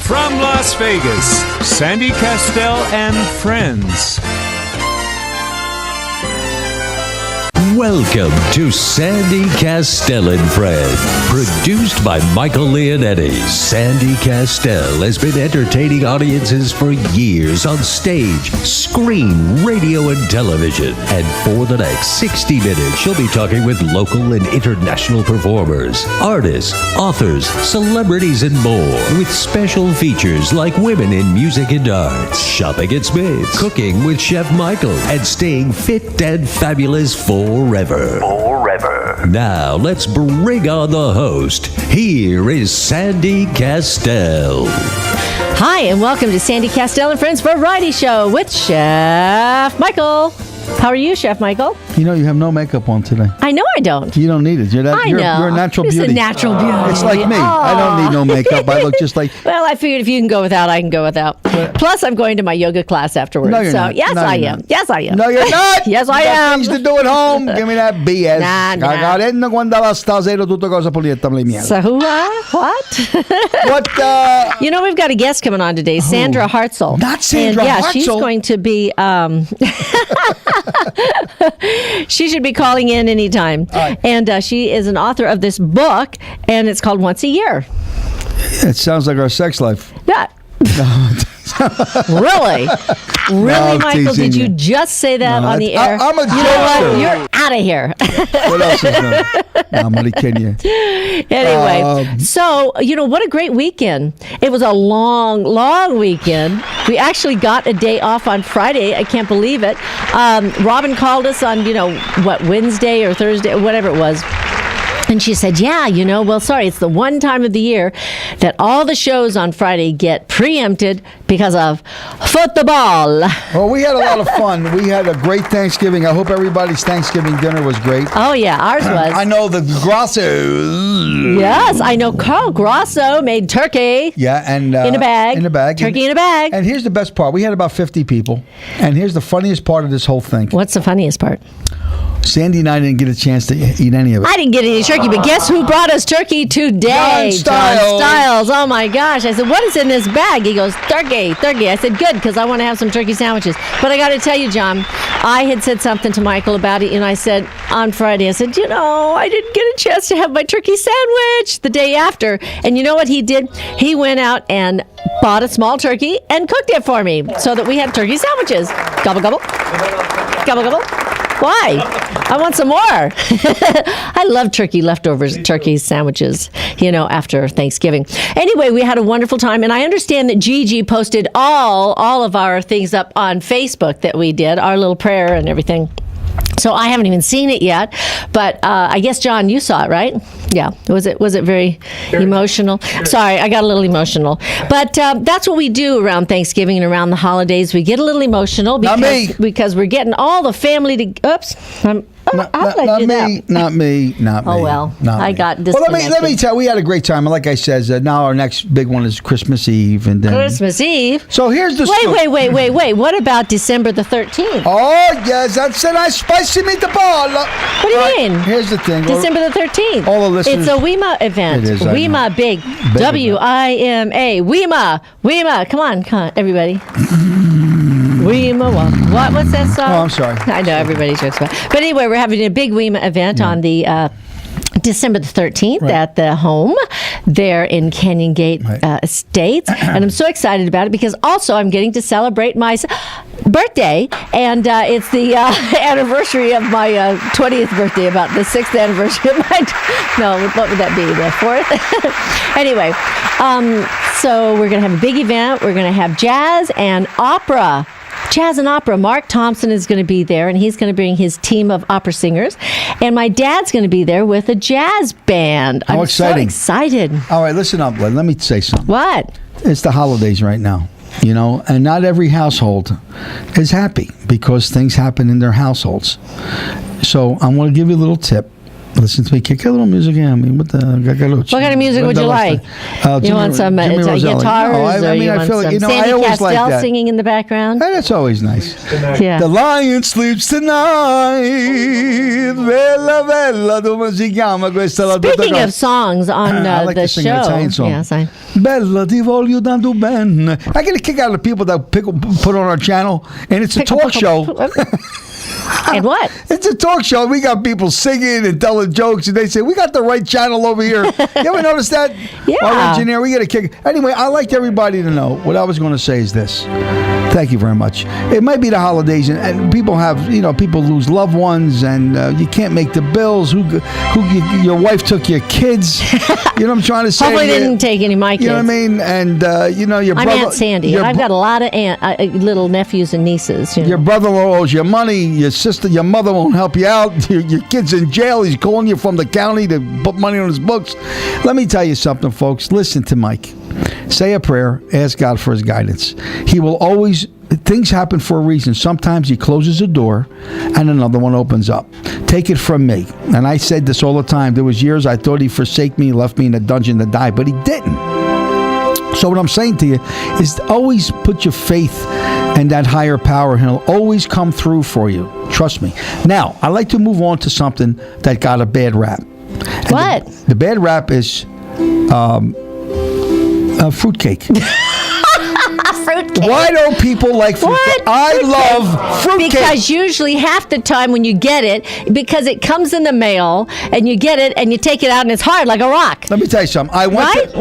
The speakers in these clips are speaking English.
From Las Vegas, Sandy Kastel and friends. Welcome to Sandy Kastel and Friends, produced by Michael Leonetti. Sandy Kastel has been entertaining audiences for years on stage, screen, radio, and television. And for the next 60 minutes, she'll be talking with local and international performers, artists, authors, celebrities, and more, with special features like women in music and arts, shopping at Smith's, cooking with Chef Michael, and staying fit and fabulous forever. Now, let's bring on the host. Here is Sandy Kastel. Hi, and welcome to Sandy Kastel and Friends Variety Show with Chef Michael. How are you, Chef Michael? You know, you have no makeup on today. I know I don't. You don't need it. You're I know. You're a natural Just beauty. a natural beauty. It's like me. I don't need no makeup. I look just like... Well, I figured if you can go without, I can go without. Plus, I'm going to my yoga class afterwards. No, you're not. Yes, No, I you're am. not. Yes, I am. No, you're not. Yes, I You got am. things to do at home. Give me that BS. Nah. Cagareno quando andava a stasera tutto cosa pulietta le mie. So, what? What? You know, we've got a guest coming on today, Sandra Hartzell. Not Sandra and, yeah, Hartzell. she's going to be... she should be calling in anytime. Right. And she is an author of this book, and it's called Once a Year. It sounds like our sex life. Yeah. Really? Really, No, Michael? teasing Did you you. just say that No, on the air? I'm a You know what? joker. You're out of here. What else is there? No, I'm only kidding you. Anyway, so, you know, what a great weekend. It was a long, long weekend. We actually got a day off on Friday. I can't believe it. Robin called us on, Wednesday or Thursday, or whatever it was. And she said, sorry, it's the one time of the year that all the shows on Friday get preempted because of football. Well, we had a lot of fun. We had a great Thanksgiving. I hope everybody's Thanksgiving dinner was great. Oh, yeah, ours was. I know the Grosso. Yes, I know Carl Grosso made turkey. Yeah, and in a bag. In a bag. Turkey in a bag. And here's the best part. We had about 50 people. And here's the funniest part of this whole thing. What's the funniest part? Sandy and I didn't get a chance to eat any of it. I didn't get any turkey, but guess who brought us turkey today? John Stiles. Oh, my gosh. I said, what is in this bag? He goes, turkey. I said, good, because I want to have some turkey sandwiches. But I got to tell you, John, I had said something to Michael about it, and I said on Friday, I said, I didn't get a chance to have my turkey sandwich the day after. And you know what he did? He went out and bought a small turkey and cooked it for me so that we had turkey sandwiches. Gobble, gobble. Gobble, gobble. Why? I want some more. I love leftovers, turkey sandwiches, after Thanksgiving. Anyway, we had a wonderful time, and I understand that Gigi posted all of our things up on Facebook that we did, our little prayer and everything. So I haven't even seen it yet, but I guess, John, you saw it, right? Yeah. Was it very emotional? Sorry, I got a little emotional. But that's what we do around Thanksgiving and around the holidays. We get a little emotional because we're getting all the family to... Oops. Not me. Oh, well. I got disconnected. Well, let me tell you, we had a great time. Like I said, now our next big one is Christmas Eve. And then Christmas Eve? So here's the Wait. What about December the 13th? Oh, yes, that's a nice spicy meatball. What do you mean? Here's the thing. December the 13th. All the listeners. It's a WIMA event. It is. WIMA big. WIMA. WIMA. Come on, everybody. WIMA. What's that song? Oh, I'm sorry. I know everybody jokes about it. But anyway, we're having a big WIMA event on the December the 13th at the home there in Canyon Gate Estates. And I'm so excited about it because also I'm getting to celebrate my birthday, and it's the anniversary of my 20th birthday, about the 6th anniversary of my... No, what would that be, the 4th? Anyway, so we're going to have a big event. We're going to have jazz and opera. Jazz and opera. Mark Thompson is going to be there, and he's going to bring his team of opera singers. And my dad's going to be there with a jazz band. How exciting. I'm so excited. All right, listen up, Len. Let me say something. What? It's the holidays right now, and not every household is happy because things happen in their households. So I'm going to give you a little tip. Listen to me. Kick a little music in. I mean, what kind of music would you like? You want some guitars, or you want some Sandy Kastel singing in the background? That's always nice. Yeah. The lion sleeps tonight. Bella, bella, come si chiama questa? Speaking of songs on I like the to sing show, an Italian song. yes, Bella, ti voglio tanto bene. I get a kick out of the people that put on our channel, and it's a talk show. And what? It's a talk show. We got people singing and telling jokes, and they say, we got the right channel over here. You ever notice that? Yeah. Our engineer, we get a kick. Anyway, I like everybody to know what I was going to say is this. Thank you very much. It might be the holidays, and people have, people lose loved ones, and you can't make the bills. Your wife took your kids. You know what I'm trying to say? Hopefully they didn't take any of my kids. You know what I mean? And, your brother... I'm Aunt Sandy. I've got a lot of little nephews and nieces. Your brother-in-law owes you money. Your sister, your mother won't help you out. Your kid's in jail. He's calling you from the county to put money on his books. Let me tell you something, folks. Listen to Mike. Say a prayer. Ask God for his guidance. He will always... Things happen for a reason. Sometimes he closes a door and another one opens up. Take it from me. And I said this all the time. There was years I thought he'd forsake me, left me in a dungeon to die, but he didn't. So what I'm saying to you is always put your faith in that higher power, and he'll always come through for you. Trust me. Now, I'd like to move on to something that got a bad rap. And what? The bad rap is fruitcake. Fruitcake. Why don't people like fruitcake? I love fruitcake. Because usually half the time when you get it, because it comes in the mail and you get it and you take it out and it's hard like a rock. Let me tell you something. I went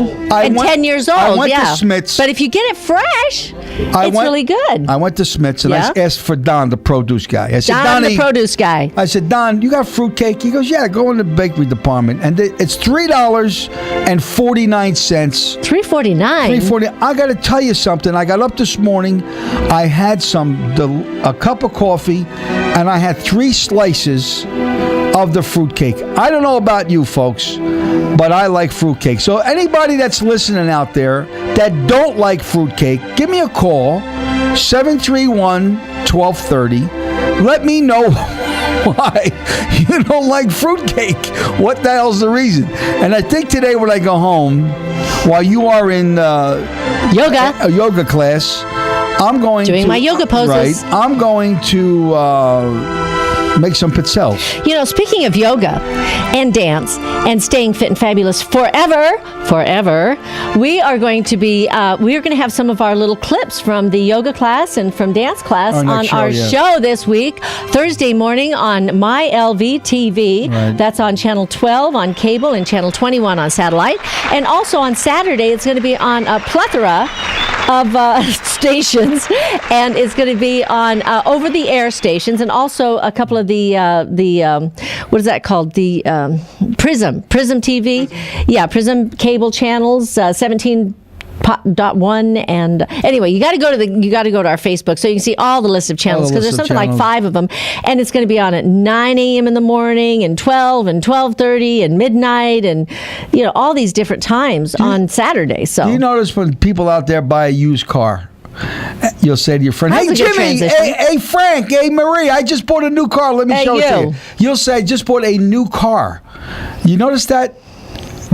10 years old. I went to Smith's. But if you get it fresh, it's really good. I went to Smith's and I asked for Don, the produce guy. I said, Don, the produce guy. I said, Don, you got fruitcake? He goes, yeah, go in the bakery department. And it's $3.49. $3.49. I got to tell you something. I got up this morning. I had a cup of coffee, and I had 3 slices of the fruitcake. I don't know about you folks, but I like fruitcake. So anybody that's listening out there that don't like fruitcake, give me a call, 731-1230. Let me know why you don't like fruitcake. What the hell's the reason? And I think today when I go home, while you are in a yoga class, I'm going doing my yoga poses. Right, I'm going to make some pizzelles. Speaking of yoga and dance and staying fit and fabulous forever, we are going to be have some of our little clips from the yoga class and from dance class on our show this week, Thursday morning on MyLV TV. Right. That's on channel 12 on cable and channel 21 on satellite. And also on Saturday, it's going to be on a plethora of stations, and it's going to be on over-the-air stations, and also a couple of the what is that called? The Prism TV. Yeah, Prism cable channels, 17.1, and anyway, you got to go to our Facebook so you can see all the list of channels, because there's something like 5 of them, and it's going to be on at 9 a.m. in the morning and 12 and 12:30 and midnight, and all these different times on Saturday. So do you notice when people out there buy a used car, you'll say to your friend, "Hey Jimmy, hey Frank, hey Marie, I just bought a new car. Let me show it to you." You'll say, "I just bought a new car." You notice that?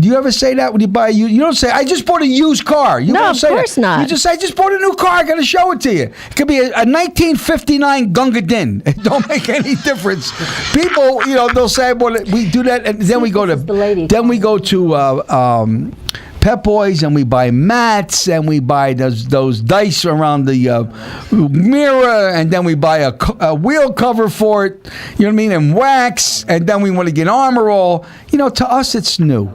Do you ever say that when you buy a used? You don't say, "I just bought a used car." You don't say that. No, of course not. You just say, "I just bought a new car. I got to show it to you." It could be a 1959 Gunga Din. It don't make any difference. People, they'll say, "Well, we do that," and then we go to Pep Boys, and we buy mats, and we buy those dice around the mirror, and then we buy a wheel cover for it, you know what I mean, and wax, and then we want to get Armor All. To us, it's new.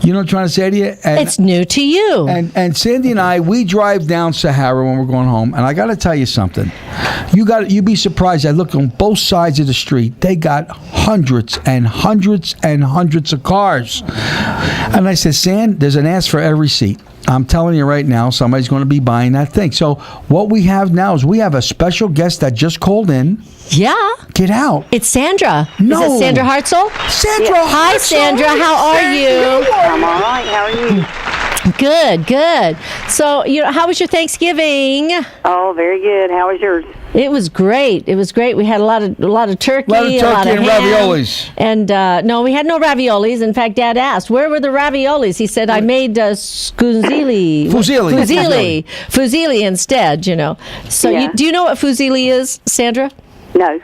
You know what I'm trying to say to you? And it's new to you. And Sandy and I, we drive down Sahara when we're going home, and I got to tell you something. You'd be surprised. I look on both sides of the street. They got hundreds and hundreds and hundreds of cars. And I said, Sand, there's an ass for every seat. I'm telling you right now, somebody's going to be buying that thing. So what we have now is we have a special guest that just called in. Yeah. Get out. It's Sandra. No. Is it Sandra Hartzell? Sandra Hartzell. Hi, Sandra. How are you? I'm all right. How are you? Good. So, how was your Thanksgiving? Oh, very good. How was yours? It was great. It was great. We had a lot of turkey, A lot of turkey and ham. raviolis. And no, we had no raviolis. In fact, Dad asked, "Where were the raviolis?" He said, "I made fusilli instead." You know. So, Yeah. do you know what fusilli is, Sandra? No.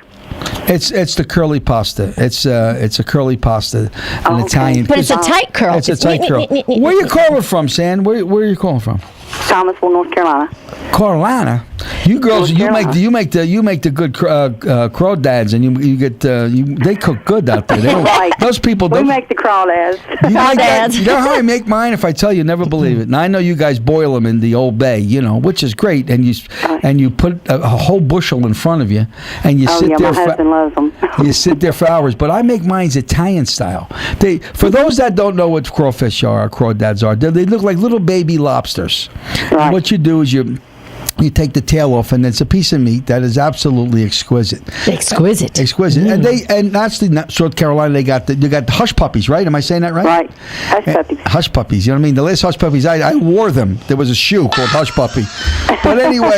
It's the curly pasta. It's a curly pasta, an Okay. Italian. But it's a tight curl. It's a tight curl. Where you calling from, San? Where are you calling from? Thomasville, North Carolina. Carolina. You girls, North you make Carolina. the good crawdads, and you get they cook good out there. They don't, Right. Those people. We Those, make the crawdads. you like that? Crawdads. You know how I make mine? If I tell you, never believe it. And I know you guys boil them in the Old Bay, which is great. And you put a whole bushel in front of you, and you Oh, sit yeah, there. my husband loves them. You sit there for hours, but I make mine Italian style. For those that don't know what crawfish are, or crawdads are, they look like little baby lobsters. Right. And what you do is you take the tail off, and it's a piece of meat that is absolutely exquisite. Exquisite. And that's the North Carolina. You got the hush puppies, right? Am I saying that right? Right. Hush puppies. Hush puppies. You know what I mean? The last hush puppies, I wore them. There was a shoe called Hush Puppy. But anyway,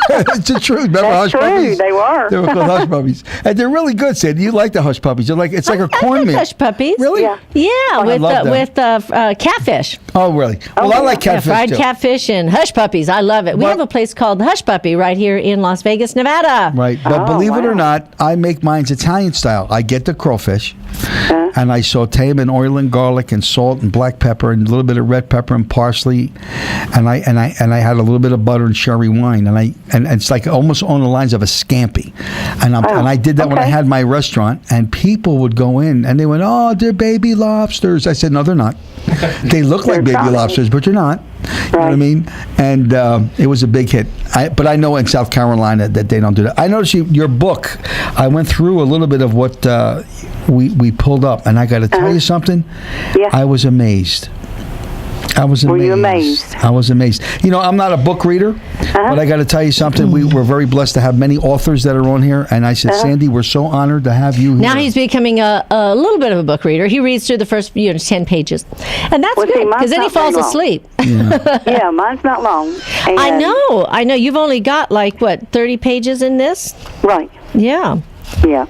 it's the truth. Remember That's Hush true. Puppies? They were. They were called Hush Puppies, and they're really good. Sid, you like the Hush Puppies? It's like a corn meal. Hush puppies. Really? Yeah. Yeah, love them. with catfish. Oh, really? Well, I like Yeah, catfish fried too. catfish and hush puppies. I love it. We But- have a place called the Hush Puppy right here in Las Vegas, Nevada. Right, but Oh, believe it or wow. not, I make mine's Italian style. I get the crawfish, and I saute them in oil and garlic and salt and black pepper and a little bit of red pepper and parsley, and I had a little bit of butter and sherry wine, and it's like almost on the lines of a scampi, and I did that when I okay. had my restaurant, and people would go in and they went, "Oh, they're baby lobsters." I said, "No, they're not. They look like They're baby trying. lobsters, but you're not." You know what I Right. mean? And it was a big hit. But I know in South Carolina that they don't do that. I noticed your book. I went through a little bit of what we pulled up, and I got to tell you something. Yeah. I was amazed. Were you amazed? I was amazed. I'm not a book reader, but I got to tell you something. We're very blessed to have many authors that are on here. And I said, Sandy, we're so honored to have you here. Now he's becoming a little bit of a book reader. He reads through the first 10 pages. And that's Well, see, good, because mine's then he not very falls long. asleep. Yeah, mine's not long. And, I know. You've only got 30 pages in this? Right. Yeah. Yeah.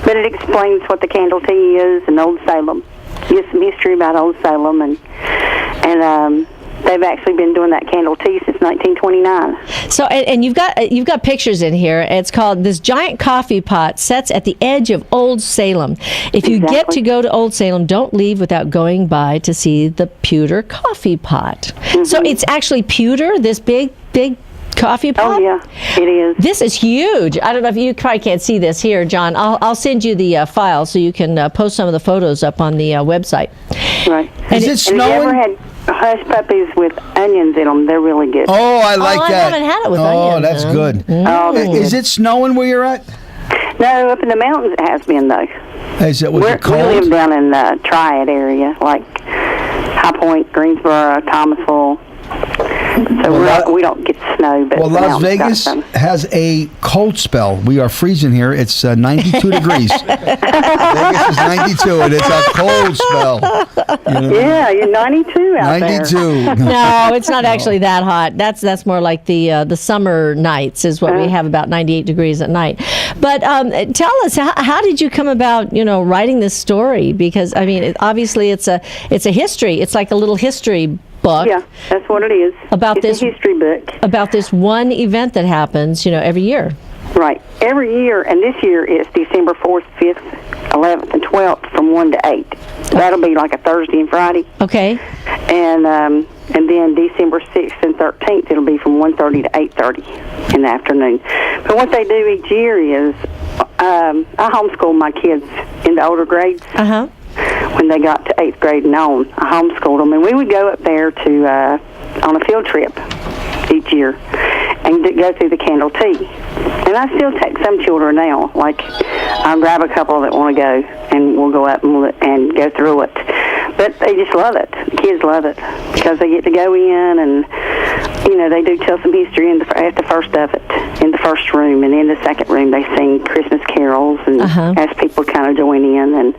But it explains what the candle tea is and Old Salem. Gives some history about Old Salem, and they've actually been doing that candle tea since 1929. So, and you've got pictures in here. It's called "This Giant Coffee Pot Sets at the Edge of Old Salem." If you get Exactly. to go to Old Salem, don't leave without going by to see the pewter coffee pot. So it's actually pewter. This big coffee pot. Oh, yeah, it is. This is huge. I don't know if you probably can't see this here, John. I'll send you the file so you can post some of the photos up on the website. Right. Is it And snowing? have you ever had hush puppies with onions in them? They're really good. Oh, I like I that. haven't had it with oh, onions, that's huh? good. Oh, they're Is good. it snowing where you're at? No, up in the mountains it has been, though. Was it We live cold? down in the Triad area, like High Point, Greensboro, Thomasville. So we don't get snow, but Well, the Las mountains got Vegas some. has a cold spell. We are freezing here. It's 92 degrees. Vegas is 92, and it's a cold spell. Yeah, you're 92 out there. 92. No, it's not actually that hot. That's more like the summer nights is what we have, about 98 degrees at night. But tell us, how did you come about writing this story? Because obviously it's a history. It's like a little history book. Yeah, that's what it is. It's a history book. About this one event that happens, every year. Right. Every year, and this year it's December 4th, 5th, 11th, and 12th from 1 to 8. That'll be like a Thursday and Friday. Okay. And then December 6th and 13th, it'll be from 1:30 to 8:30 in the afternoon. But what they do each year is, I homeschool my kids in the older grades. Uh-huh. When they got to 8th grade and on, I homeschooled them, and we would go up there to on a field trip each year and go through the candle tea. And I still take some children now. Like, I'll grab a couple that want to go, and we'll go up and go through it. But they just love it. The kids love it because they get to go in and, they do tell some history at the first of it, in the first room. And in the second room, they sing Christmas carols and ask people to kind of join in. And,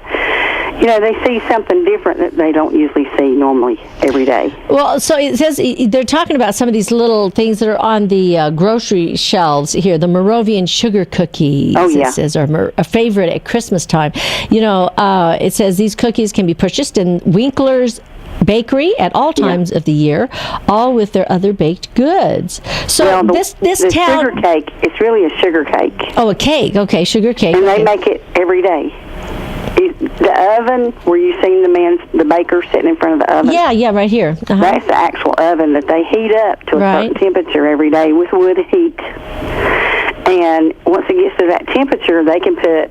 they see something different that they don't usually see normally every day. Well, so it says they're talking about some of these little things that are on the grocery shelves here. The Moravian sugar cookies. Oh, yeah. It says are a favorite at Christmas time. It says these cookies can be purchased in Winkler's Bakery at all times of the year, all with their other baked goods. So this the town, sugar cake, it's really a sugar cake. Oh, a cake. Okay, sugar cake. And they make it every day. The oven where you seen the baker sitting in front of the oven. Yeah, right here. Uh-huh. That's the actual oven that they heat up to a certain temperature every day with wood heat. And once it gets to that temperature, they can put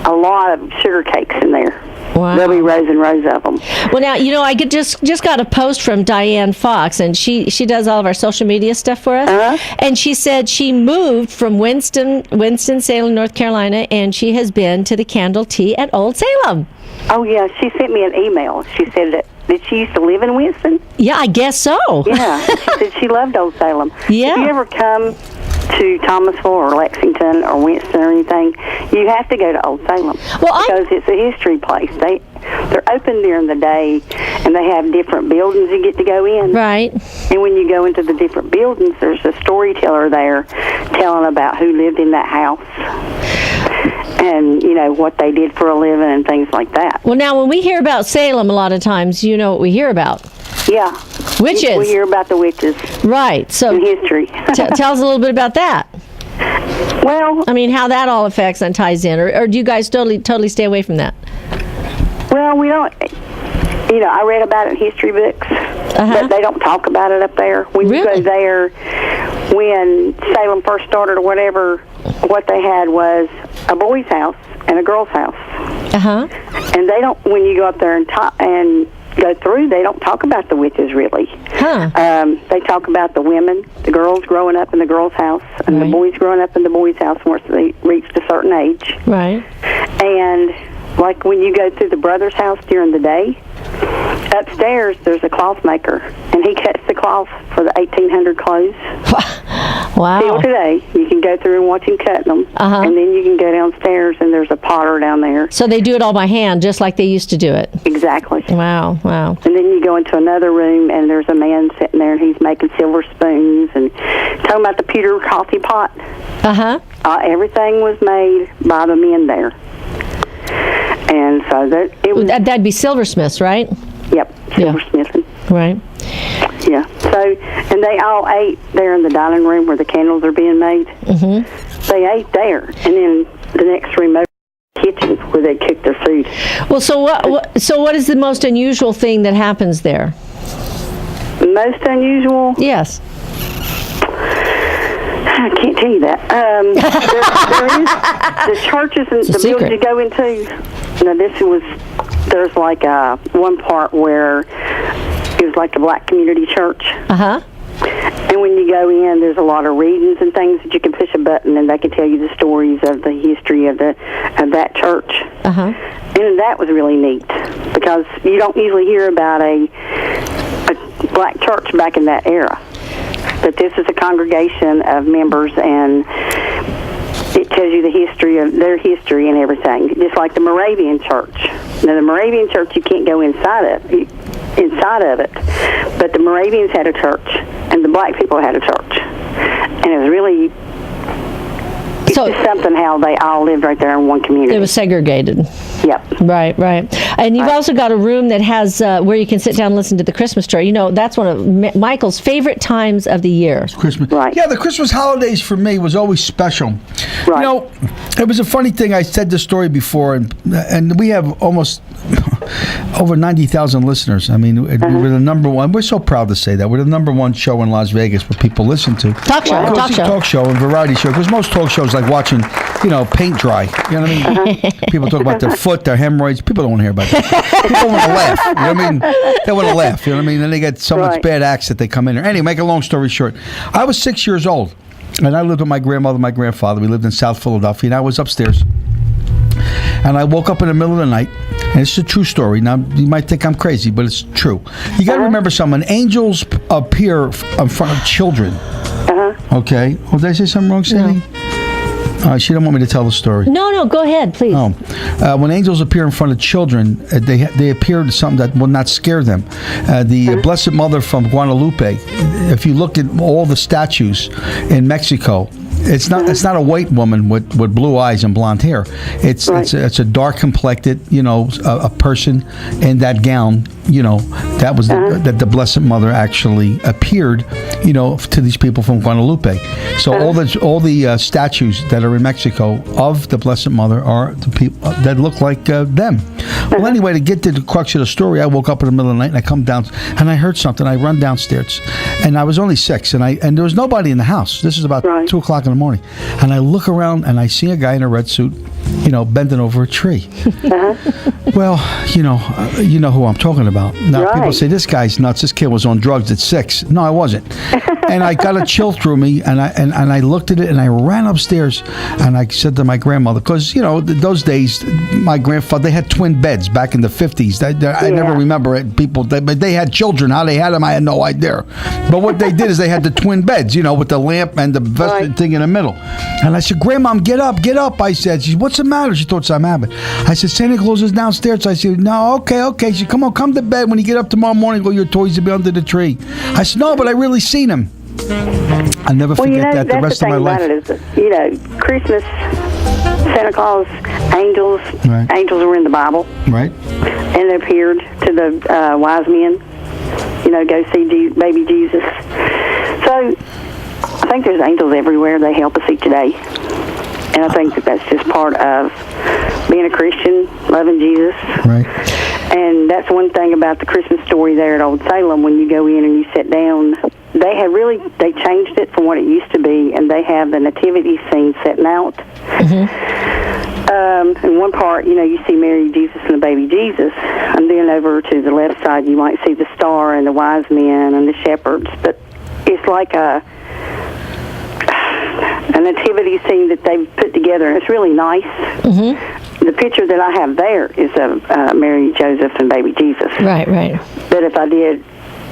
a lot of sugar cakes in there. Wow. There'll be rows and rows of them. Well, now, I just got a post from Diane Fox, and she does all of our social media stuff for us. Uh-huh. And she said she moved from Winston-Salem, North Carolina, and she has been to the Candle Tea at Old Salem. Oh, yeah. She sent me an email. She said that she used to live in Winston. Yeah, I guess so. Yeah. She said she loved Old Salem. Yeah. If you ever come to Thomasville or Lexington or Winston or anything, you have to go to Old Salem because it's a history place. They're open during the day, and they have different buildings you get to go in. Right. And when you go into the different buildings, there's a storyteller there telling about who lived in that house and, what they did for a living and things like that. Well, now, when we hear about Salem, a lot of times, you know what we hear about. Yeah. Witches. We hear about the witches. Right. So in history. Tell us a little bit about that. Well, I mean, how that all affects and ties in, or do you guys totally stay away from that? Well, we don't. I read about it in history books, but they don't talk about it up there. When you go there, when Salem first started or whatever, what they had was a boy's house and a girl's house. And they don't. When you go up there and go through, they don't talk about the witches really. They talk about the women, the girls growing up in the girls' house, and the boys growing up in the boys' house once they reached a certain age. Right. And like when you go through the brother's house during the day, upstairs there's a cloth maker, and he cuts the cloth for the 1800 clothes. Wow. Still today, you can go through and watch him cut them, and then you can go downstairs, and there's a potter down there. So they do it all by hand, just like they used to do it. Exactly. Wow. And then you go into another room, and there's a man sitting there, and he's making silver spoons, and talking about the pewter coffee pot. Everything was made by the men there. And so that'd be silversmiths, right? Yep, silversmithing. Right. Yeah. So, and they all ate there in the dining room where the candles are being made. They ate there, and then the next room over the kitchen where they cook their food. Well, so what is the most unusual thing that happens there? Most unusual? Yes. I can't tell you that. There is the churches and the buildings you go into. There's like one part where it was like the black community church. And when you go in, there's a lot of readings and things that you can push a button and they can tell you the stories of the history of that church. And that was really neat because you don't usually hear about a black church back in that era. But this is a congregation of members, and it tells you the history of their history and everything, just like the Moravian church. Now, the Moravian church, you can't go inside of it, but the Moravians had a church, and the black people had a church, and it was really just something how they all lived right there in one community. It was segregated. Yep. Right. And you've also got a room that has where you can sit down and listen to the Christmas story. That's one of Michael's favorite times of the year. Christmas. Right. Yeah, the Christmas holidays for me was always special. Right. It was a funny thing. I said this story before, and we have almost over 90,000 listeners. I mean, we're the number one. We're so proud to say that. We're the number one show in Las Vegas where people listen to. Talk show. Talk show and variety show. Because most talk shows like watching, paint dry. You know what I mean? People talk about their foot, their hemorrhoids. People don't want to hear about that. People want to laugh. You know what I mean? They want to laugh. You know what I mean? Then they get so much bad acts that they come in there. Anyway, make a long story short. I was 6 years old. And I lived with my grandmother and my grandfather. We lived in South Philadelphia. And I was upstairs. And I woke up in the middle of the night. And it's a true story. Now, you might think I'm crazy, but it's true. You got to remember something. Angels appear in front of children. Okay? Well, did I say something wrong, Sandy? She didn't want me to tell the story. No, go ahead, please. Oh, when angels appear in front of children, they appear to something that will not scare them. The Blessed Mother from Guadalupe. If you look at all the statues in Mexico, it's not a white woman with blue eyes and blonde hair. It's a dark complected, a person in that gown. That was that the Blessed Mother actually appeared, to these people from Guadalupe. So all the statues that are in Mexico of the Blessed Mother are the people that look like them. Well, anyway, to get to the crux of the story, I woke up in the middle of the night and I come down and I heard something. I run downstairs, and I was only 6, and there was nobody in the house. This is about 2 o'clock in the morning, and I look around and I see a guy in a red suit, bending over a tree. Well, you know who I'm talking about. Now, people say, this guy's nuts. This kid was on drugs at 6. No, I wasn't. And I got a chill through me, and I looked at it, and I ran upstairs, and I said to my grandmother, because, those days, my grandfather, they had twin beds back in the 50s. I never remember it. But they had children. How they had them, I had no idea. But what they did is they had the twin beds, with the lamp and the vested thing in the middle. And I said, Grandma, get up. I said. She said, what's the matter? She thought something happened. I said, Santa Claus is downstairs. I said, no, okay. She said, come to bed. When you get up tomorrow morning, your toys will be under the tree. I said, no, but I really seen him. I'll never forget that the rest of my life. Christmas, Santa Claus, angels. Right. Angels were in the Bible. Right. And they appeared to the wise men, go see baby Jesus. So I think there's angels everywhere. They help us each day. And I think that's just part of being a Christian, loving Jesus. Right. And that's one thing about the Christmas story there at Old Salem. When you go in and you sit down, they changed it from what it used to be, and they have the nativity scene setting out. Mm-hmm. In one part, you see Mary, Jesus, and the baby Jesus. And then over to the left side, you might see the star and the wise men and the shepherds. But it's like a nativity scene that they've put together, and it's really nice. Mm-hmm. The picture that I have there is of Mary, Joseph, and baby Jesus. Right. But if I did,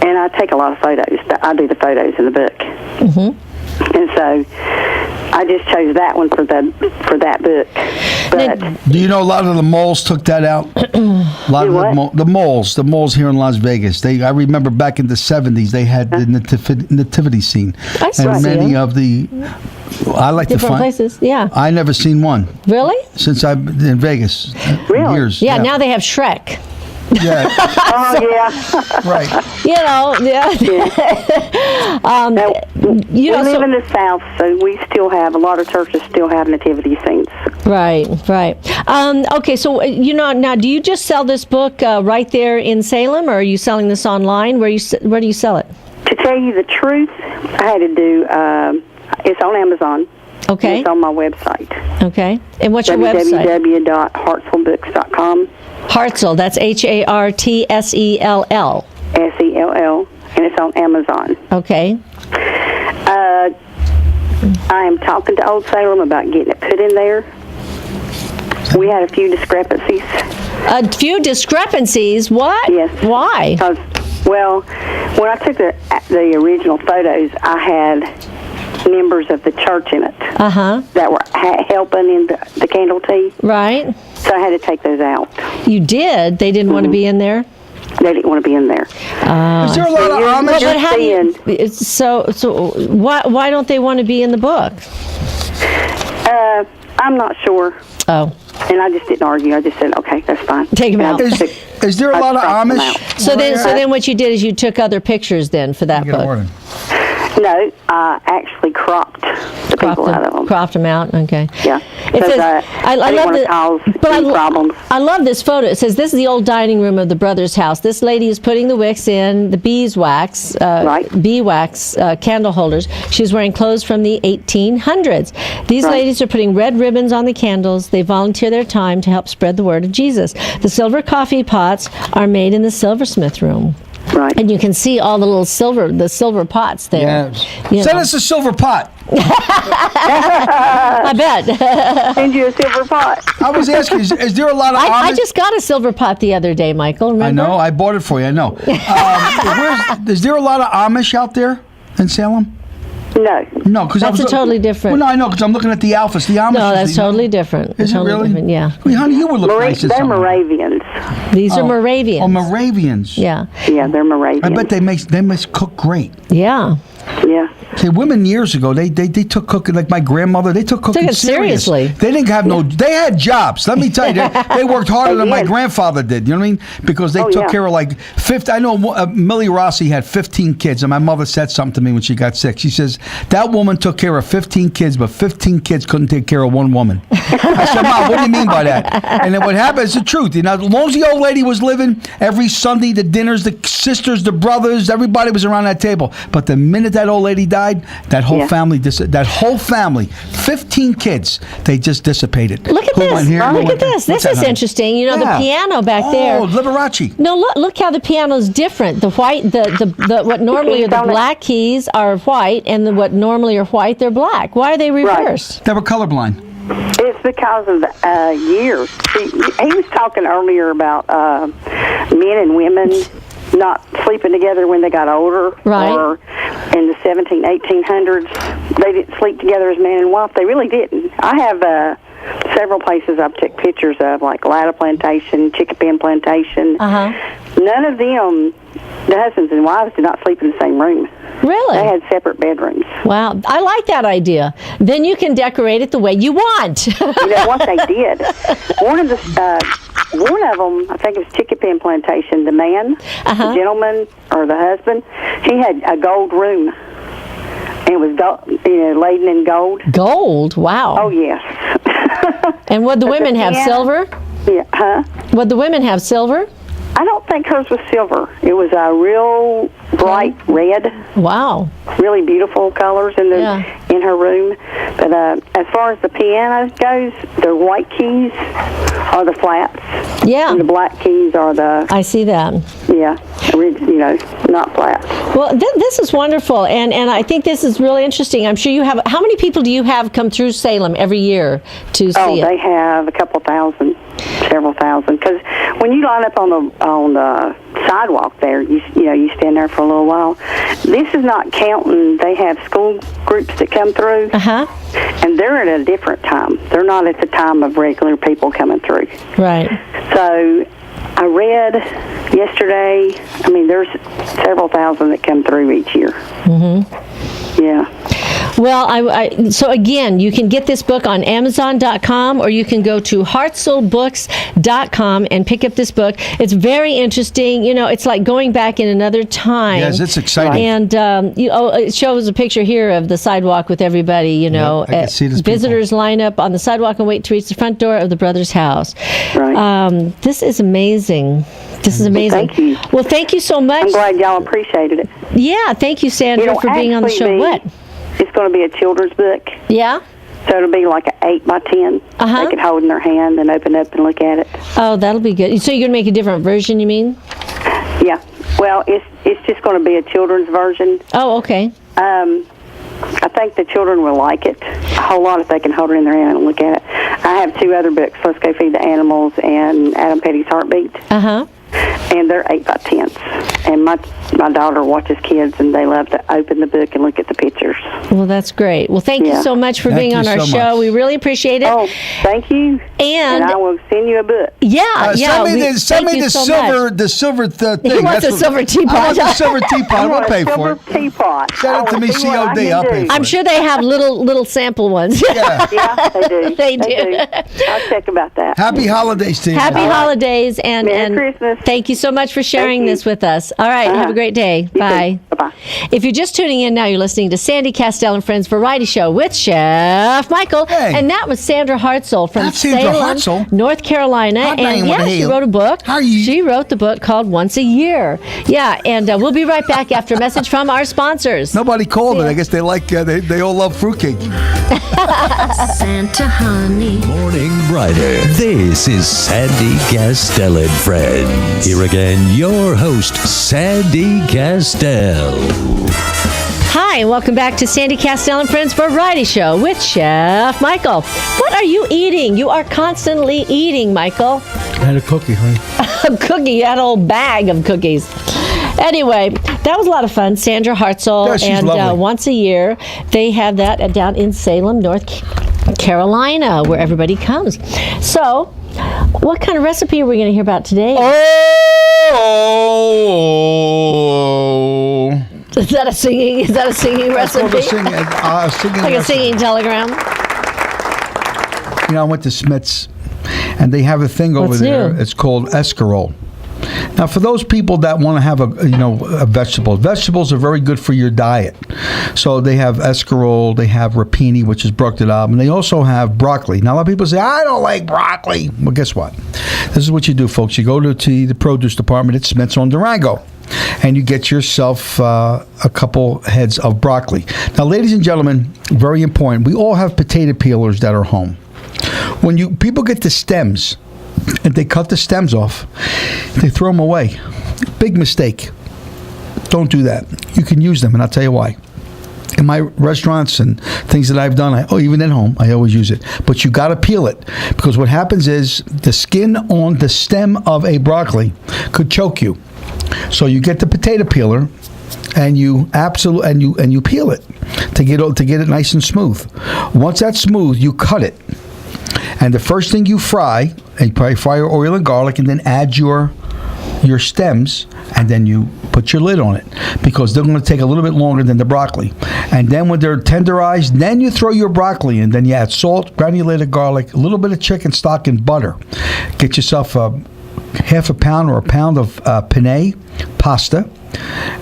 and I take a lot of photos, I do the photos in the book. Mm-hmm. And so I just chose that one for that book. But do you know a lot of the malls took that out? A lot of the malls here in Las Vegas. I remember back in the 70s they had the nativity scene. I saw and many of the I like different to find places. Yeah. I never seen one. Really? Since I've been in Vegas. Really? Years. Yeah. Now they have Shrek. Yeah. Right. Yeah. We live in the South, so we still have, a lot of churches still have nativity scenes. Right. Okay, so, now do you just sell this book right there in Salem, or are you selling this online? Where do you sell it? To tell you the truth, I had to do, it's on Amazon. Okay. It's on my website. Okay. And what's your website? www.hartsellbooks.com. Hartsell, that's HARTSELL. SELL, and it's on Amazon. Okay. I am talking to Old Salem about getting it put in there. We had a few discrepancies. A few discrepancies? What? Yes. Why? Because, when I took the original photos, I had members of the church in it that were helping in the candle tea. Right. So I had to take those out. You did? They didn't want to be in there? They didn't want to be in there. Is there a lot of Amish? But how do you, so why don't they want to be in the book? I'm not sure. Oh. And I just didn't argue. I just said, okay, that's fine. Take them out. Is there a lot of Amish? So then what you did is you took other pictures then for that book. No, I actually cropped the people out of them. Cropped them out. Okay. Yeah. It says, I love this photo. It says, this is the old dining room of the brothers' house. This lady is putting the wicks in, the beeswax, candle holders. She's wearing clothes from the 1800s. These ladies are putting red ribbons on the candles. They volunteer their time to help spread the word of Jesus. The silver coffee pots are made in the silversmith room. Right. And you can see all the little silver pots there. Yes. Send us a silver pot. I bet. Send you a silver pot. I was asking, is there a lot of Amish? I just got a silver pot the other day, Michael. Remember? I know. I bought it for you. I know. Is there a lot of Amish out there in Salem? No, because That's totally different. Well, no, I know because I'm looking at the Alphas, the Amish. No, that's totally different. Is it totally really? Different, yeah. I mean, honey, you would look nice as They're someone. Moravians. These are Moravians. Oh, Moravians. Yeah. Yeah, they're Moravians. I bet they must cook great. Yeah. Yeah. See, women years ago, they took cooking, like my grandmother, they took cooking Took it serious. seriously. They didn't have they had jobs. Let me tell you, they worked harder than my grandfather did. You know what I mean? Because they took care of like 50. I know Millie Rossi had 15 kids, and my mother said something to me when she got sick. She says, that woman took care of 15 kids, but 15 kids couldn't take care of one woman. I said, Mom, what do you mean by that? And then what happened is the truth. You know, as long as the old lady was living, every Sunday, the dinners, the sisters, the brothers, everybody was around that table. But the minute that old lady died, that whole family, 15 kids, they just dissipated. Look at this. Look at this. This is interesting. You know, the piano back there. Oh, Liberace. No, look how the piano's different. The white, the what normally are the black keys are white, and what normally are white, they're black. Why are they reversed? They were colorblind. It's because of the years. He was talking earlier about men and women not sleeping together when they got older. Right. Or in the 1800s, they didn't sleep together as man and wife. They really didn't. I have several places I've took pictures of, like Latta Plantation, Chickapin Plantation. None of them, the husbands and wives, did not sleep in the same room. Really? They had separate bedrooms. Wow. I like that idea. Then you can decorate it the way you want. You know what they did? One of them, I think it was Chickapin Plantation, the man, the gentleman, or the husband, he had a gold room. And it was laden in gold. Gold? Wow. Oh, yes. And would the women have silver? Yeah, huh? Would the women have silver? I don't think hers was silver. It was a real bright red. Wow. Really beautiful colors in her room. But as far as the piano goes, the white keys are the flats. Yeah. And the black keys are the... I see that. Yeah. Not flats. Well, this is wonderful, and I think this is really interesting. I'm sure you have... How many people do you have come through Salem every year to see it? Oh, they have a couple thousand, several thousand. Because when you line up on the sidewalk there, you stand there for a little while. This is not counting. They have school groups that come through, and they're at a different time. They're not at the time of regular people coming through. Right. So I read yesterday, there's several thousand that come through each year. Mm-hmm. Yeah. Well, so again, you can get this book on Amazon.com, or you can go to heartsoulbooks.com and pick up this book. It's very interesting. You know, it's like going back in another time. Yes, it's exciting. And it shows a picture here of the sidewalk with everybody. You know, I can see this visitors line up on the sidewalk and wait to reach the front door of the brothers' house. Right. This is amazing. This is amazing. Thank you. Well, thank you so much. I'm glad y'all appreciated it. Yeah, thank you, Sandra, for being on the show. What? It's going to be a children's book. Yeah? So it'll be like an 8 by 10. They can hold in their hand and open up and look at it. Oh, that'll be good. So you're going to make a different version, you mean? Yeah. Well, it's just going to be a children's version. Oh, okay. I think the children will like it a whole lot if they can hold it in their hand and look at it. I have 2 other books, Let's Go Feed the Animals and Adam Petty's Heartbeat. And they're 8 by 10s. And my daughter watches kids, and they love to open the book and look at the pictures. Well, that's great. Well, thank you so much for being on our show. Much. We really appreciate it. Oh, thank you. And I will send you a book. Yeah, send me the silver thing. He wants a silver teapot. I want a silver teapot. We'll pay for it. Teapot. Send it to me COD. I'll pay for it. I'm sure they have little sample ones. Yeah, they do. They do. I'll check about that. Happy holidays to you. Happy holidays and Christmas. Thank you so much for sharing this with us. All right, have a great day. Bye. Bye-bye. If you're just tuning in now, you're listening to Sandy Kastel and Friends Variety Show with Chef Michael. Hey. And that was Sandra Hartzell from Salem, North Carolina. And she wrote a book. She wrote the book called Once a Year. Yeah, and we'll be right back after a message from our sponsors. Nobody called it. I guess they like, they all love fruitcake. Santa honey. Morning Brighter. This is Sandy Kastel and Friends. Here again, your host, Sandy Kastel. Hi, and welcome back to Sandy Kastel and Friends Variety Show with Chef Michael. What are you eating? You are constantly eating, Michael. I had a cookie, honey. A cookie, that old bag of cookies. Anyway, that was a lot of fun. Sandra Hartzell, Yeah, she's and lovely. once a year they have that down in Salem, North Carolina, where everybody comes. So, what kind of recipe are we going to hear about today? Oh. Is that a singing? Is that a singing That's recipe? called a singing Like a recipe. singing telegram? You know, I went to Smith's, and they have a thing over What's there. new? It's called escarole. Now, for those people that want to have a vegetable, vegetables are very good for your diet. So they have escarole, they have rapini, which is broccoli, and they also have broccoli. Now, a lot of people say, I don't like broccoli. Well, guess what? This is what you do, folks. You go to the produce department at Smith's on Durango, and you get yourself a couple heads of broccoli. Now, ladies and gentlemen, very important. We all have potato peelers that are home. When people get the stems, and they cut the stems off, they throw them away. Big mistake. Don't do that. You can use them, and I'll tell you why. In my restaurants and things that I've done, even at home, I always use it. But you got to peel it, because what happens is the skin on the stem of a broccoli could choke you. So you get the potato peeler, and you peel it to get it nice and smooth. Once that's smooth, you cut it. And the first thing you fry, and you probably fry your oil and garlic, and then add your stems, and then you put your lid on it, because they're going to take a little bit longer than the broccoli. And then when they're tenderized, then you throw your broccoli in. Then you add salt, granulated garlic, a little bit of chicken stock, and butter. Get yourself half a pound or a pound of penne pasta,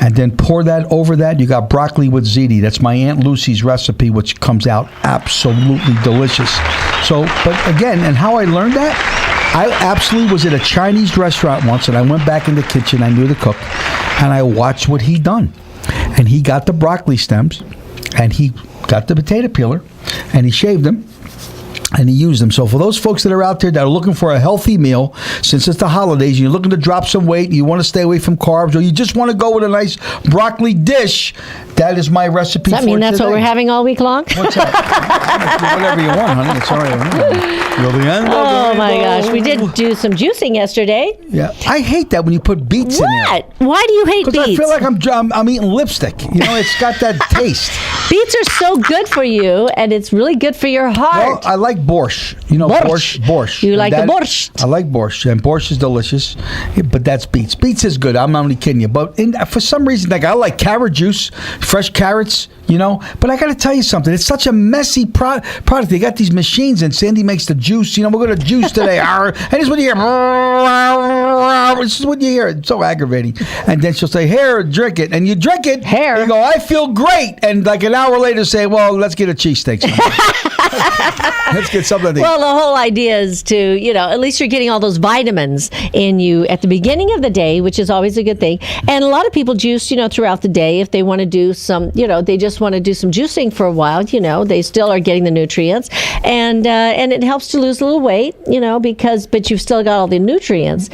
and then pour that over that. You got broccoli with ziti. That's my Aunt Lucy's recipe, which comes out absolutely delicious. So, but again, and how I learned that, I absolutely was at a Chinese restaurant once, and I went back in the kitchen. I knew the cook, and I watched what he done. And he got the broccoli stems, and he got the potato peeler, and he shaved them, and he used them. So for those folks that are out there that are looking for a healthy meal, since it's the holidays, you're looking to drop some weight, you want to stay away from carbs, or you just want to go with a nice broccoli dish, that is my recipe. Does that mean that's today. what we're having all week long? What's that? Whatever you want, honey. It's all right. Oh my gosh, we did do some juicing yesterday. Yeah, I hate that when you put beets in there. What? Why do you hate Because beets? I feel like I'm eating lipstick. You know, it's got that taste. Beets are so good for you, and it's really good for your Well, heart. I like borscht. You know, borscht. You like And the borscht. I like borscht, and borscht is delicious. But that's beets. Beets is good. I'm not only kidding you. But for some reason, like I like carrot juice, fresh carrots. You know, but I got to tell you something. It's such a messy product. They got these machines, and Sandy makes the juice. You know, we're going to juice today. And it's what you hear. This is what you hear. It's so aggravating. And then she'll say, "Here, drink it," and you drink it. Here. You go, "I feel great," and like an hour later, say, "Well, let's get a cheesesteak." Let's get something to eat. Well, the whole idea is to, at least you're getting all those vitamins in you at the beginning of the day, which is always a good thing. And a lot of people juice, throughout the day if they want to do some, they just want to do some juicing for a while. They still are getting the nutrients, and it helps to lose a little weight, but you've still got all the nutrients,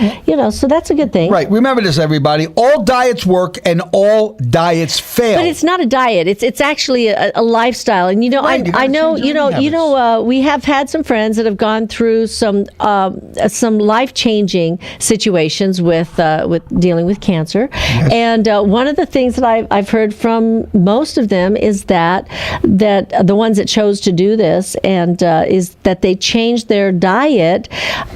so that's a good thing. Right. Remember this, everybody. All diets work and all diets fail. But it's not a diet. It's actually a lifestyle. And Right, you gotta I know change your eating we have had some friends that have gone through some life-changing situations with dealing with cancer. Yes. And one of the things that I've heard from most of them is that the ones that chose to do this is that they changed their diet.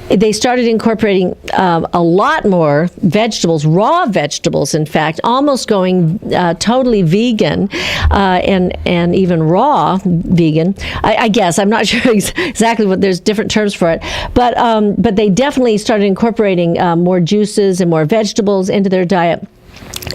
They started incorporating a lot more vegetables, raw vegetables, in fact, almost going totally vegan and even raw vegan. I guess I'm not sure exactly what. There's different terms for it, but they definitely started incorporating more juices and more vegetables into their diet.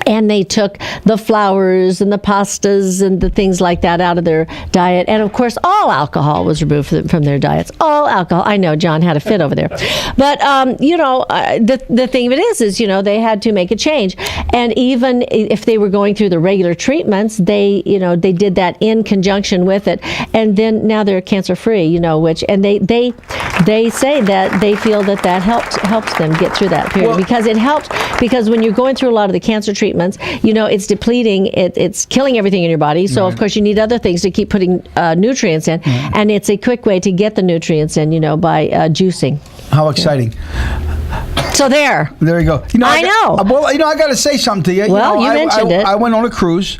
And they took the flours and the pastas and the things like that out of their diet. And of course, all alcohol was removed from their diets. All alcohol. I know John had a fit over there. But, the thing of it is, they had to make a change. And even if they were going through the regular treatments, they did that in conjunction with it. And then now they're cancer free, and they say that they feel that helps them get through that period. Well, because when you're going through a lot of the cancer treatments, it's depleting, it's killing everything in your body. So, Of course, you need other things to keep putting nutrients in. And it's a quick way to get the nutrients in, by juicing. How exciting. So there. There you go. I know. Well, I got to say something to you. Well, you mentioned it. I went on a cruise,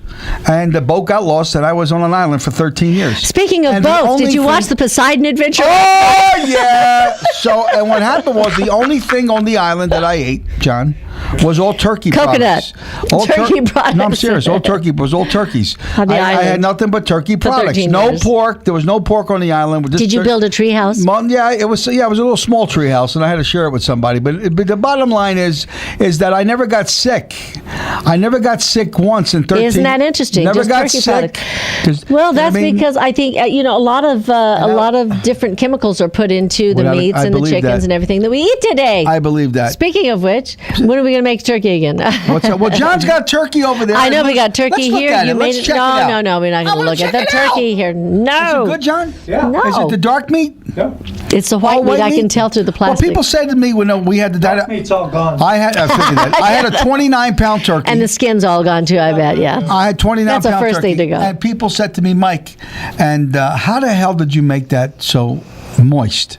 and the boat got lost, and I was on an island for 13 years. Speaking of And the boats, only did you watch the Poseidon Adventure? Oh, yeah. So, and what happened was the only thing on the island that I ate, John, was all turkey Coconut. products. All Turkey products. No, I'm serious. All turkey was all turkeys. On the I island. had nothing but turkey products. 13 No years. pork. There was no pork on the island. Did you build a tree house? Yeah, it was a little small tree house, and I had to share it with somebody. But the bottom line is that I never got sick. I never got sick once in 13. Isn't that interesting? Never Just got turkey sick. products. Well, that's because I think a lot of different chemicals are put into the meats I and the believe chickens that. and everything that we eat today. I believe that. Speaking of which, when are we going to make turkey again? What's that? Well, John's got turkey over there. I know we got turkey Let's look here. at You it. made Let's it. check it out. No, we're not going to look at the turkey here. Is No. it good, John? Yeah. No. Is it the dark meat? No. It's the white Oh, meat. white I can meat? tell through the Well, plastic. people said to me when we had the Dark meat's all gone. I figured that. I had a 29-pound turkey. and the skin's all gone too, I bet, yeah. I had 29 That's the pound first turkey. thing to go. And people said to me, Mike, and how the hell did you make that so moist?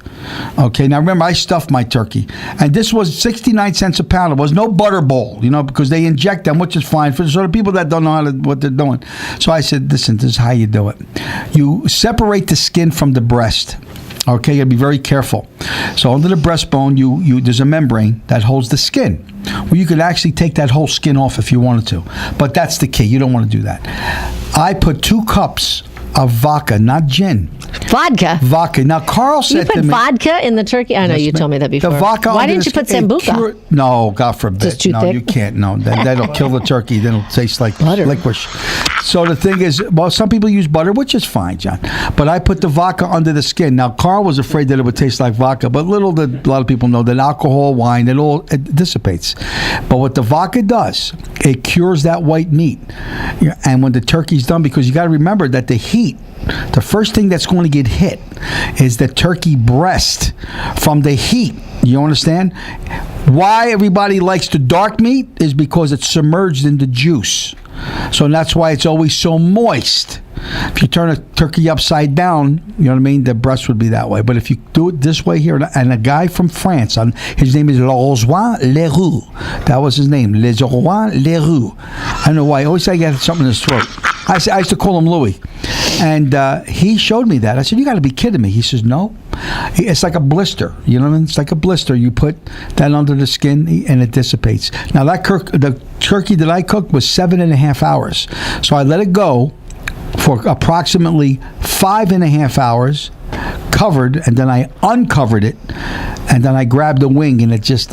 Okay, now remember, I stuffed my turkey, and this was 69 cents a pound. It was no butter bowl, because they inject them, which is fine for sort of people that don't know what they're doing. So I said, listen, this is how you do it. You separate the skin from the breast. Okay, you gotta be very careful. So under the breastbone, you there's a membrane that holds the skin. Well, you could actually take that whole skin off if you wanted to, but that's the key. You don't want to do that. I put 2 cups of vodka, not gin. Vodka. Vodka. Now, Carl You said to put me, vodka in the turkey? I know Yes, you ma'am. told me that before. The vodka. Why under didn't you the put skin, sambuca? No, God forbid. Just too no, thick? you can't. No, that'll kill the turkey. Then it'll taste like Butter. licorice. So the thing is, well, some people use butter, which is fine, John. But I put the vodka under the skin. Now, Carl was afraid that it would taste like vodka, but little did a lot of people know that alcohol, wine, it dissipates. But what the vodka does, it cures that white meat. And when the turkey's done, because you got to remember that the heat, the first thing that's going to get hit is the turkey breast from the heat. You understand? Why everybody likes the dark meat is because it's submerged in the juice. So that's why it's always so moist. If you turn a turkey upside down, you know what I mean, the breast would be that way. But if you do it this way here, and a guy from France, his name is Laurent Leroux. That was his name, Laurent Leroux. I don't know why. I always say he had something in his throat. I used to call him Louis. And he showed me that. I said, you got to be kidding me. He says, no. It's like a blister. You know what I mean? It's like a blister. You put that under the skin and it dissipates. Now, the turkey that I cooked was 7.5 hours. So I let it go for approximately 5.5 hours, covered, and then I uncovered it, and then I grabbed the wing, and it just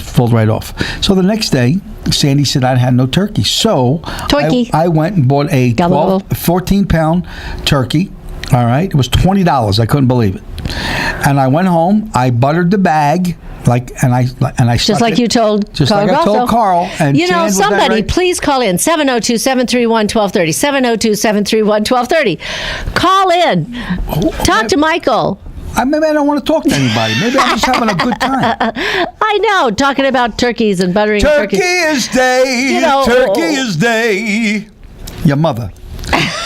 filled right off. So the next day, Sandy said I had no turkey. So I went and bought a 14-pound turkey. All right, it was $20. I couldn't believe it. And I went home. I buttered the bag, and I just like you told just Carl like I told Carl. And Jan, was that somebody right? please call in 702-731-1230. 702-731-1230. Call in. Talk to Michael. Maybe I don't want to talk to anybody. Maybe I'm just having a good time. I know, talking about turkeys and buttering Turkey turkeys. is day. Turkey is day. Your mother.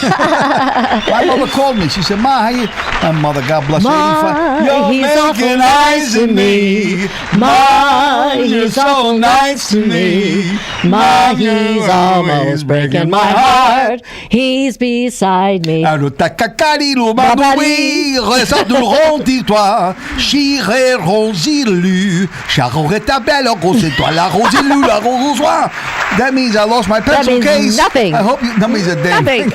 My mother called me. She said, Ma, how you? My mother, God bless her, 85. You're he's making eyes at me. Ma, you're so nice to me. Ma, he's almost breaking my heart. He's beside me. Allô, ta cacarilo, madoui, ressort du rond-toi, chiré, ronzilu, charoré ta belle, rose toi, la rosilu, la rosoir. That means I lost my pencil means case. nothing. I hope that means a damn Nothing.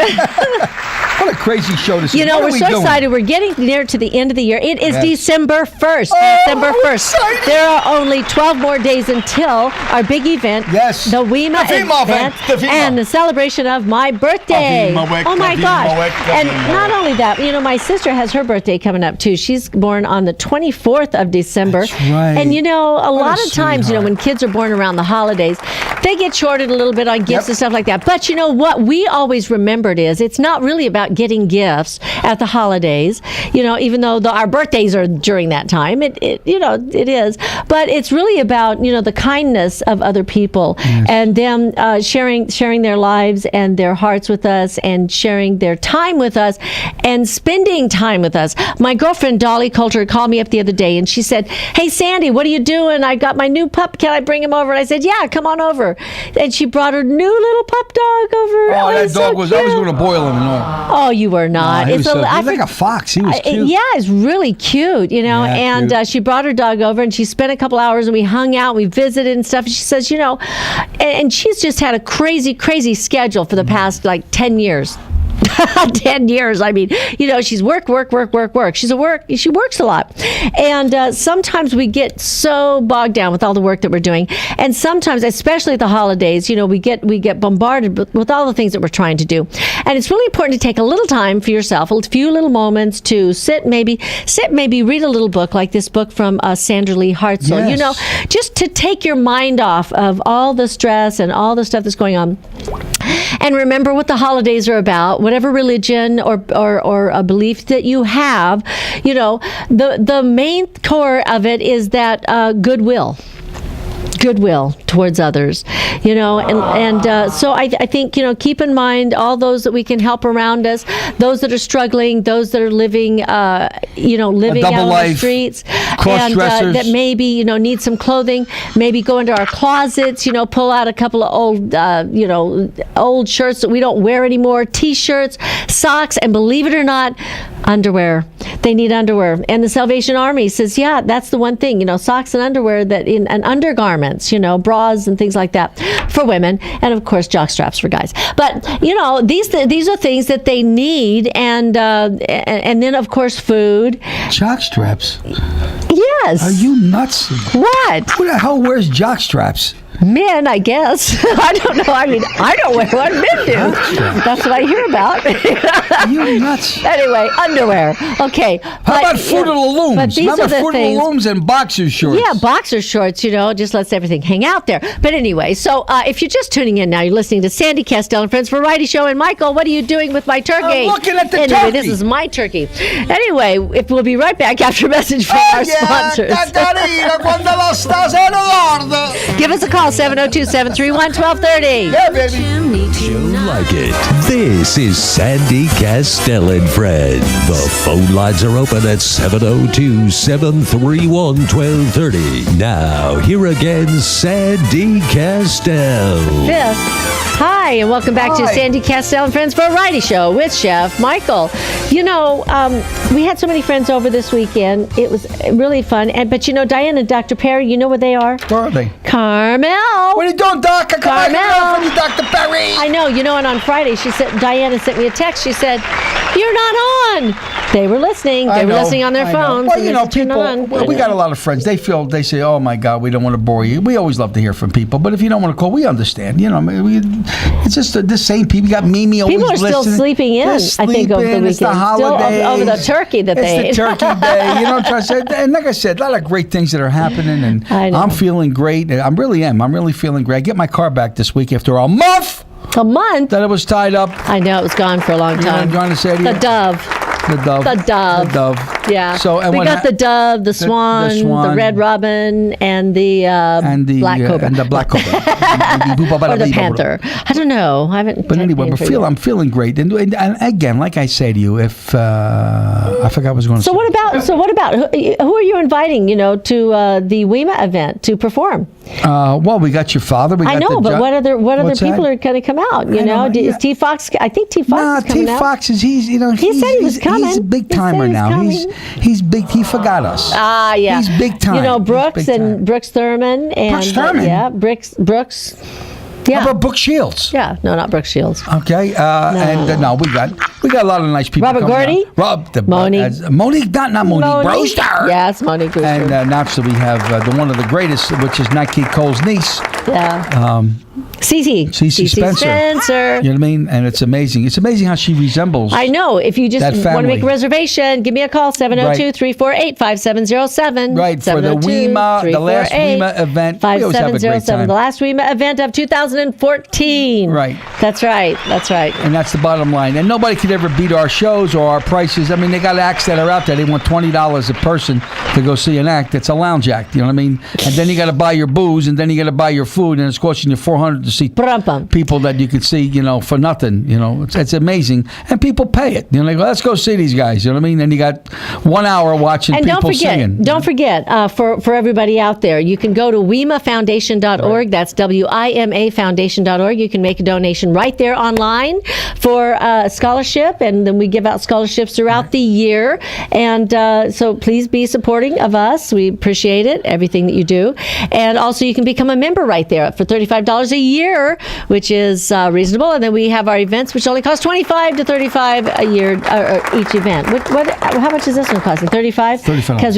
What a crazy show this is. You know, What we're are we so doing? excited. We're getting near to the end of the year. It is Yes. December 1st. Oh, December 1st. exciting. There are only 12 more days until our big event. Yes. The WEMA The WEMA event. The WEMA. And the celebration of my birthday. The WEMA, Oh, my the gosh. WEMA, the And WEMA. not only that, my sister has her birthday coming up, too. She's born on the 24th of December. That's right. And, a lot of times, sweetheart. when kids are born around the holidays, they get shorted a little bit on gifts Yep. and stuff like that. But you know what we always remembered is it's not really about getting gifts at the holidays, even though our birthdays are during that time. It is. But it's really about, the kindness of other people and them sharing their lives and their hearts with us and sharing their time with us and spending time with us. My girlfriend, Dolly Coulter, called me up the other day and she said, "Hey, Sandy, what are you doing? I got my new pup. Can I bring him over?" And I said, "Yeah, come on over." And she brought her new little pup dog over. Oh, that dog was, I was going to boil him and all. Oh, you were not. He was like a fox. He was cute. Yeah, it's really cute, and cute. She brought her dog over and she spent a couple hours and we hung out, we visited and stuff. And she says, and she's just had a crazy, crazy schedule for the past 10 years. 10 years. I mean, she's work. She works a lot. And sometimes we get so bogged down with all the work that we're doing. And sometimes, especially at the holidays, we get bombarded with all the things that we're trying to do. And it's really important to take a little time for yourself, a few little moments to sit, maybe read a little book like this book from Sandra Lee Hartzell. Yes. Just to take your mind off of all the stress and all the stuff that's going on. And remember what the holidays are about, whatever religion or a belief that you have, the main core of it is that goodwill towards others, and so I think, keep in mind all those that we can help around us, those that are struggling, those that are living out on the streets, and that maybe, need some clothing, maybe go into our closets, pull out a couple of old shirts that we don't wear anymore, t-shirts, socks, and believe it or not, underwear. They need underwear. And the Salvation Army says, yeah, that's the one thing, socks and underwear and undergarments, bras and things like that for women, and of course jock straps for guys. But these are things that they need, and then of course food. Jock straps? Yes. Are you nuts? What? Who the hell wears jock straps? Men, I guess. I don't know. I mean, I don't wear what men do. That's what I hear about. You nuts. Anyway, underwear. Okay. How about Fruit of the Looms? But these Remember are the Fruit things. of the Looms and boxer shorts? Yeah, boxer shorts, just lets everything hang out there. But anyway, so if you're just tuning in now, you're listening to Sandy Kastel and Friends Variety Show. And Michael, what are you doing with my turkey? I'm looking at the turkey. This is my turkey. Anyway, we'll be right back after a message from our sponsors. Give us a call, 702-731-1230. Yeah, baby. You like it. This is Sandy Kastel and Friends. The phone lines are open at 702-731-1230. Now, here again, Sandy Kastel. Hi, and welcome back to Sandy Kastel and Friends Variety Show with Chef Michael. We had so many friends over this weekend. It was really fun. But Diane and Dr. Perry, you know where they are? Where are they? Carmel. What are you doing, Doc? Carmel. From you, Dr. Perry. I know. And on Friday, Diana sent me a text. She said, "You're not on." They were listening. They were listening on their phones. Well, people, we got a lot of friends. They say, "Oh my God, we don't want to bore you." We always love to hear from people, but if you don't want to call, we understand. It's just the same people. You got Mimi always people are listening. Still sleeping in. I think over the weekend. It's the holidays. Still over the turkey that they ate. It's the turkey day. And like I said, a lot of great things that are happening, and I'm feeling great. I really am. I'm really feeling great. I get my car back this week after a month. A month? That it was tied up. I know, it was gone for a long time. I'm trying to say to you? The dove. Yeah. So we got the dove, the swan, the red robin, and the black cobra. And the black cobra. Or the panther. I don't know. I haven't. But anyway, I'm feeling great. And again, like I say to you, if I forgot what I was going to say. So what about who are you inviting? To the WEMA event to perform? Well, we got your father. I know, but what other people are going to come out? Is T Fox? I think T Fox is coming out. T Fox is he said he was coming. He's a big timer now. He's big. He forgot us. Yeah. He's big time. Brooks Thurman and Brooks Thurman. Yeah, Brooks. Yeah. How about Brooke Shields? Yeah, no, not Brooke Shields. Okay, and we got a lot of nice people. Robert Gordy, Monique, not Monique Brewster. Yes, Monique Brewster. And naturally we have one of the greatest, which is Nat King Cole's niece. Yeah. Cece Spencer. You know what I mean? And it's amazing. It's amazing how she resembles. I know. If you just that want to make a family. reservation, give me a call, 702-348-5707. Right, for the the last WEMA event. We always have a great time. The last WEMA event of 2014. Right. That's right. And that's the bottom line. And nobody could ever beat our shows or our prices. I mean, they got acts that are out there. They want $20 a person to go see an act. It's a lounge act. You know what I mean? And then you got to buy your booze, and then you got to buy your food, and it's costing you $400 to see people that you can see, for nothing. It's amazing, and people pay it. They go, let's go see these guys. You know what I mean? And you got 1 hour watching people singing. Don't forget, for everybody out there, you can go to WIMAFoundation.org. Right. That's WIMA Foundation.org. You can make a donation right there online for a scholarship, and then we give out scholarships throughout the year. And so please be supporting of us. We appreciate it, everything that you do. And also, you can become a member right there for $35 a year, which is reasonable. And then we have our events, which only cost $25 to $35 a year each event. How much is this one costing? $35? $35. Because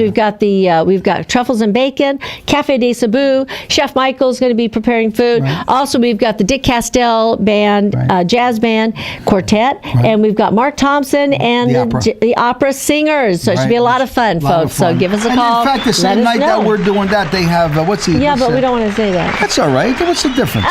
we've got truffles and bacon, Cafe de Cebu. Chef Michael's going to be preparing food. Right. Also, we've got the Dick Kastel band, jazz band, quartet, and we've got Mark Thompson and the opera singers. So it should be a lot of fun, folks. So give us a call. In fact, the same night that we're doing that, they have Yeah, but we don't want to say that. That's all right. What's the difference?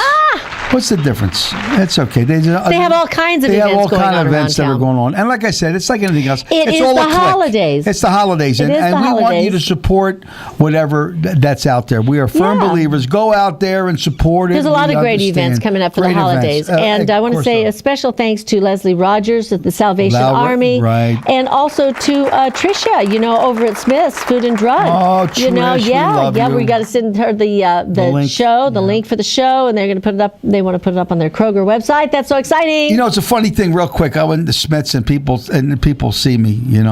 What's the difference? It's okay. They have all kinds of events going on. They have all kinds of events that are going on. And like I said, it's like anything else. It's all the holidays. It's the holidays. And we want you to support whatever that's out there. We are firm believers. Go out there and support it. There's a lot of great events coming up for the holidays. And I want to say a special thanks to Leslie Rogers at the Salvation Army. Right. And also to Tricia, over at Smith's Food and Drug. Oh, Trish, we got to send her the link for the show, and they're going to put it up. They want to put it up on their Kroger website. That's so exciting. It's a funny thing, real quick. I went to Smith's and people see me, and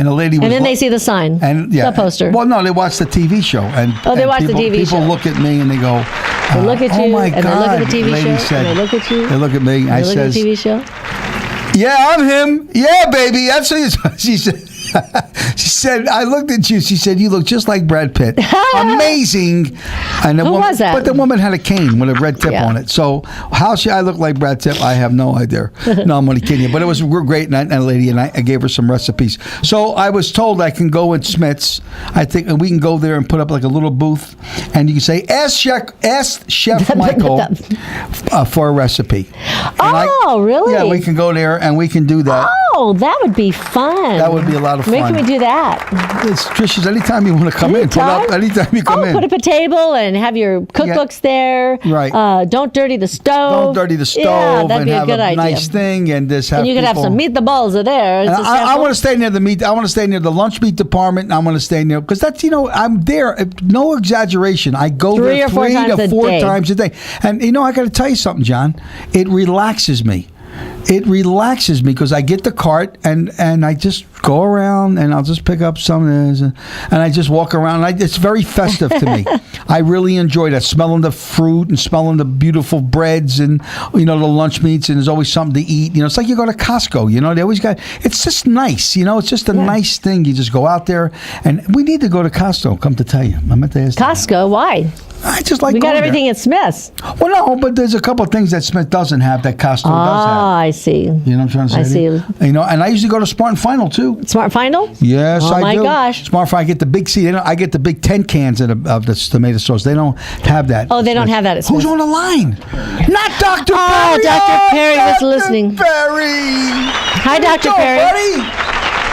a lady was... And then they see the sign, the poster. Well, no, they watch the TV show. They watch the TV show. People look at me and they go... They look at you, oh my God. They look at the TV show, said, and they look at you. They look at me, and I says... They look at the TV show. Yeah, I'm him. Yeah, baby. That's what she said. She said, I looked at you. She said, you look just like Brad Pitt. Amazing. And Who was that? But the woman had a cane with a red tip on it. So how should I look like Brad Pitt? I have no idea. No, I'm only kidding you. But it was great. And a lady, and I gave her some recipes. So I was told I can go in Smith's. I think we can go there and put up like a little booth. And you can say, ask Chef Michael for a recipe. Really? Yeah, we can go there and we can do that. Oh, that would be fun. That would be a lot of fun. When can we do that? Trish, anytime you want to come in. Anytime you come in. Put up a table and have your cookbooks there. Right. Don't dirty the stove. Don't dirty the stove. Yeah, that'd be and a good have a idea. nice thing and just have And you could have some meat the balls are there. I want to stay near the meat. I want to stay near the lunch meat department. And I want to stay near, because that's, I'm there. No exaggeration. I go there 3 to 4 times a day. And I got to tell you something, John. It relaxes me. It relaxes me because I get the cart and I just go around and I'll just pick up some of this and I just walk around. It's very festive to me. I really enjoy that, smelling the fruit and smelling the beautiful breads and the lunch meats, and there's always something to eat. It's like you go to Costco. They always got. It's just nice. It's just a nice thing. You just go out there, and we need to go to Costco. Come to tell you, I meant to ask. Costco? Why? I just like. We got everything at Smith's. Well, no, but there's a couple of things that Smith doesn't have that Costco does have. I see. You know what I'm trying to say? I see. And I usually go to Smart and Final too. Smart Final? Yes, I do. Oh my gosh! Smart Final. I get the big I get the big 10 cans of the tomato sauce. They don't have that. Oh, they don't have that at Smith's. Who's on the line? Not Dr. Perry. Oh, Dr. Perry was listening. Dr. Perry. Hi, Dr. Perry. Buddy?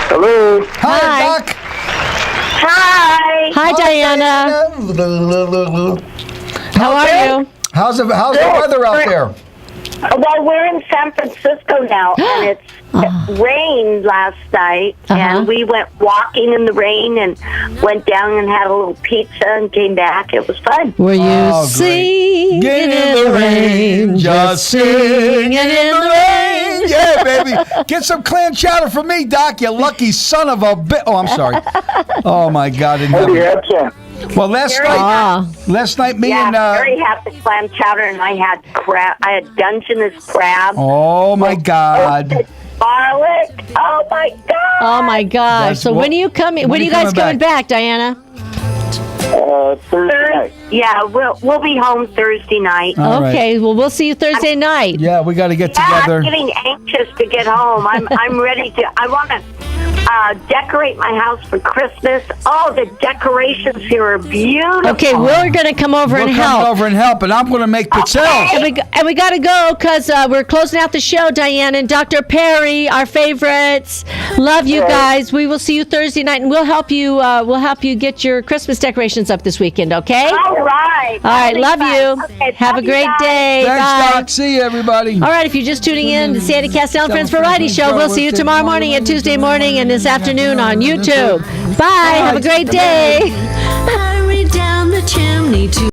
Hello. Hi, Doc. Hi. Hi, Diana. How are you? How's the weather out there? Well, we're in San Francisco now, and it rained last night, and we went walking in the rain and went down and had a little pizza and came back. It was fun. Were you singing in the rain, just singing in the rain? Yeah, baby. Get some clam chowder for me, Doc, you lucky son of a bitch. Oh, I'm sorry. Oh, my God. Oh, yeah, some. Well, last night, me and very happy clam chowder, and I had crab. I had Dungeness crab. Oh my God! Garlic. Oh my God! Oh my gosh! So when are you coming? When are you guys coming back, Diana? Thursday night. Yeah, we'll be home Thursday night. All right. Okay, well, we'll see you Thursday night. Yeah, we got to get Yeah, together. I'm getting anxious to get home. I'm ready to. I want to decorate my house for Christmas. Oh, the decorations here are beautiful. Okay, we're going to come over We'll and come help. over and help, and I'm going to make pizzelle. And we got to go because we're closing out the show, Diane and Dr. Perry, our favorites. Love you guys. We will see you Thursday night, and we'll help you. We'll help you get your Christmas decorations up this weekend. Okay? All right. All right. Love you. Okay, Have a love you great guys. day. Thanks, Bye. Doc. See you, everybody. All right, if you're just tuning in to Sandy Kastel and Friends Variety Show, we'll see you tomorrow morning and Tuesday morning and this afternoon on YouTube. Bye. Have a great day. Hurry down the chimney to